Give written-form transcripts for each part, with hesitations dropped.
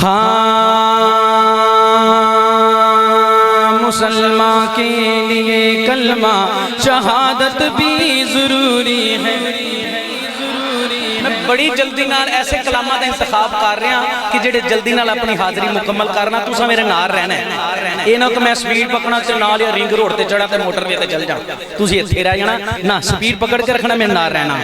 ہاں مسلمان کے لیے کلمہ شہادت بھی ضروری ہے۔ میں بڑی جلدی نال ایسے کلامات کا انتخاب کر رہا ہوں کہ جڑے جلدی نال اپنی حاضری مکمل کرنا تسا میرے نال رہنا ہے۔ یہ نہ کہ میں سپیڈ پکڑنا تے نال یا رنگ روڈ تے چڑھا تے موٹر وے تے چل جاؤں، تسی ایتھے رہ جانا نہ، سپیڈ پکڑ کے رکھنا، میرے نال رہنا۔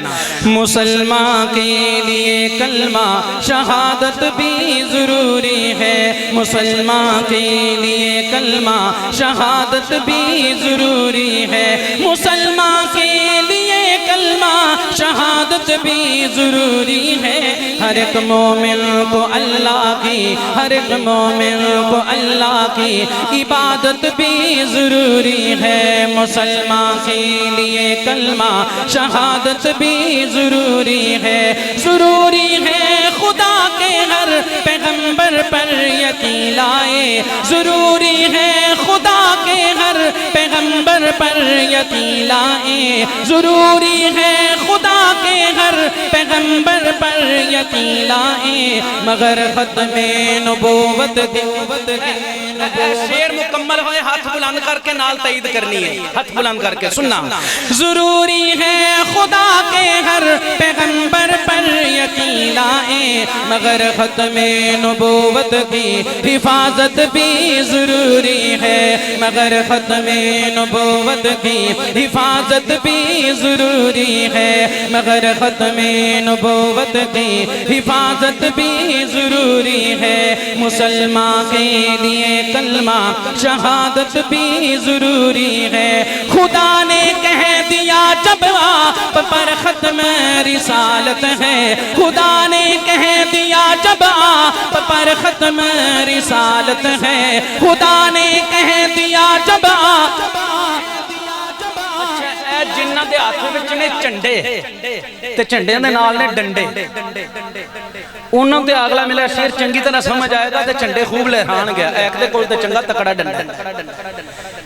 مسلمان کے لیے کلمہ شہادت بھی ضروری ہے، مسلمان کے لیے کلمہ شہادت بھی ضروری ہے، مسلمان کے لیے کلمہ شہادت بھی ضروری ہے۔ ہر ایک مومن کو اللہ کی، ہر ایک مومن کو اللہ کی عبادت بھی ضروری ہے، مسلمان کے لیے کلمہ شہادت بھی ضروری ہے۔ ضروری ہے خدا کے ہر پیغمبر پر یقین لائے، ضروری ہے خدا کے ہر پیغمبر پر یقین لائے، ضروری ہے خدا کے ہر پیغمبر پر یقین لائے، مگر ختم نبوت شعر مکمل ہوئے ہاتھ بلند کر کے نال تائید کرنی ہے، ہاتھ بلند کر کے سننا۔ ضروری ہے خدا کے ہر پیغمبر پر یقین لائے، مگر ختم نبوت کی حفاظت بھی ضروری ہے، مگر ختم نبوت کی حفاظت بھی ضروری ہے، مگر ختم نبوت کی حفاظت بھی ضروری ہے، مسلمان کے لیے کلمہ شہادت بھی ضروری ہے۔ خدا نے کہہ دیا جب آپ پر ختم رسالت ہے، خدا نے کہہ دیا جب آپ پر ختم رسالت ہے، خدا نے کہہ دیا جب آپ جنہ دے ہاتھوں وچ نے جھنڈے تے جھنڈیاں دے نال نے ڈنڈے، انہوں تے اگلا ملا شیر چنگی طرح سمجھ آئے گا تے جھنڈے خوب لہران گیا، ایک دے کول تے چنگا تکڑا ڈنڈا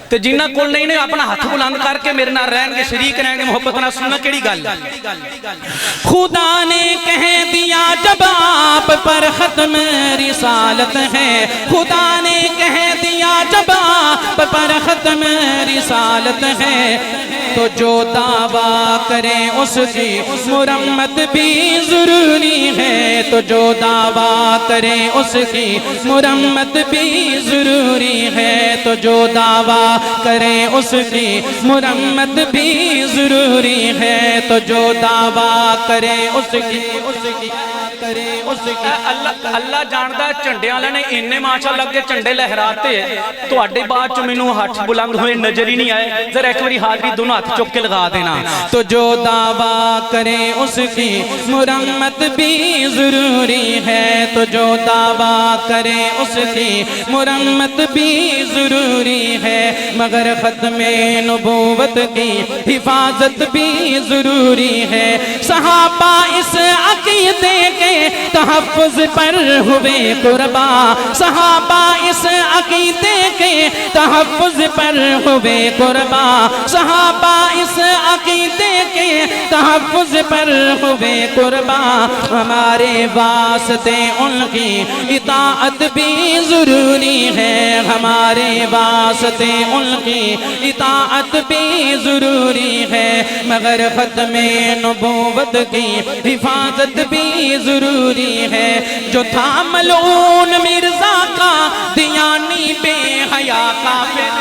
تے جنہ کول نہیں نے اپنا ہاتھ بلند کر کے میرے نال رہن گے، شریک رہیں گے، محبت نہ سننا کیڑی گل۔ خدا نے کہہ دیا جب آپ پر ختم رسالت ہے، خدا نے کہہ دیا جب آپ پر ختم رسالت ہے، تو جو دعویٰ کرے اس کی مرمت بھی ضروری ہے، تو جو دعویٰ کرے اس کی مرمت بھی ضروری ہے، تو جو دعویٰ کرے اس کی مرمت بھی ضروری ہے، تو جو دعویٰ کرے اس کی اللہ جاندا ہے جھنڈے والے نے اننے ماشاءاللہ کے جھنڈے لہراتے تو اڈے بعد چ مینوں ہاتھ بلند ہوئے نظر ہی نہیں آئے، ذرا ایک باری حاضری دونوں ہاتھ چک کے لگا دینا۔ تو جو دعویٰ کرے اس کی مرمت بھی ضروری ہے، تو جو دعویٰ کرے اس کی مرمت بھی ضروری ہے، مگر ختم نبوت کی حفاظت بھی ضروری ہے۔ صحابہ اس عقیدے کے تحفظ پر ہوئے قربان، صحابہ اس عقیدے کے تحفظ پر ہوئے قربان، صحابہ اس عقیدے کے تحفظ پر ہوئے قربان، ہمارے واسطے ان کی اطاعت بھی ضروری ہے، ہمارے واسطے ان کی اطاعت بھی ضروری ہے، مگر ختم نبوت کی حفاظت بھی ضروری ہے۔ جو تھا ملعون مرزا کا دیانی بے حیا کافر،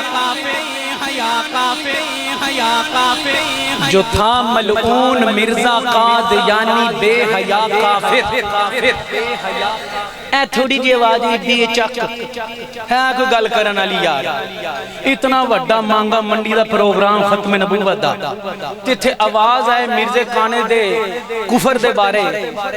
جو تھا ملعون مرزا قادیانی بے حیا کافر۔ اے تھوڑی جی آواز ایڈی چک ہے کوئی گل کرن والی یار، اتنا وڈا مانگا منڈی دا پروگرام ختم نبوت دا جتھے آواز آئے مرزے کانے دے کفر دے بارے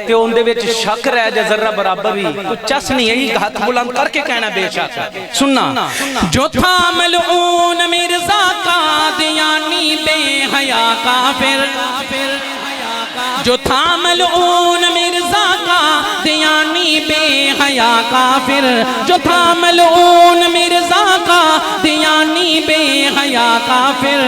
تے اون دے وچ شک رہ جائے ذرہ برابر بھی تو چس نہیں ہے، یہ ہاتھ بلند کر کے کہنا بے شک۔ سننا، جو تھا ملعون مرزا قادیانی بے حیا کافر، جو تھا ملعون مرزا قادیانی دیانی بے حیا کافر، جو تھا ملعون مرزا کا دیانی بے حیا کافر،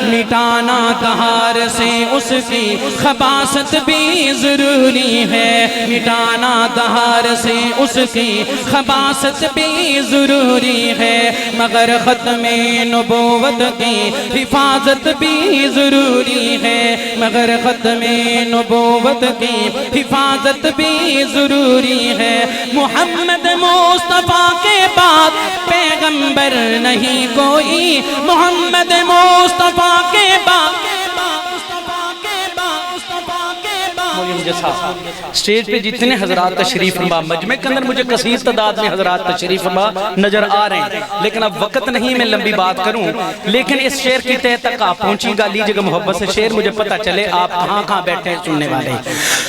مٹانا دہار سے اس کی خباثت بھی ضروری ہے، مٹانا دہار سے اس کی خباثت بھی ضروری ہے، مگر ختم نبوت کی حفاظت بھی ضروری ہے، مگر ختم نبوت کی حفاظت بھی ضروری ہے، محمد مصطفیٰ کے بعد پیغمبر نہیں کوئی، محمد مصطفیٰ کے بعد اسٹیج پہ جتنے حضرات تشریف فرما، مجمع کے اندر مجھے کثیر تعداد میں حضرات تشریف فرما نظر آ رہے ہیں، لیکن اب وقت نہیں میں لمبی بات کروں، لیکن اس شعر کی تہ تک آپ پہنچی گا، لیجئے گا محبت سے شعر، مجھے پتہ چلے آپ کہاں کہاں بیٹھے ہیں سننے والے۔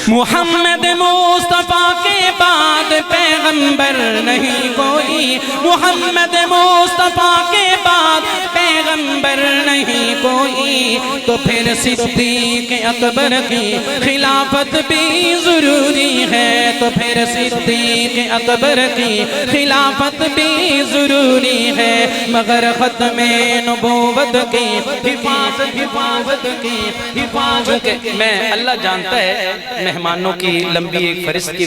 محمد مصطفیٰ کے بعد پیغمبر نہیں کوئی، محمد مصطفیٰ کے بعد پیغمبر نہیں کوئی، تو پھر صدیق اکبر کی خلافت بھی ضروری ہے، تو پھر صدیق اکبر کی خلافت بھی ضروری ہے، مگر ختم نبوت کی حفاظت کی میں اللہ جانتا ہے مہمانوں کی لمبی ایک فہرست کی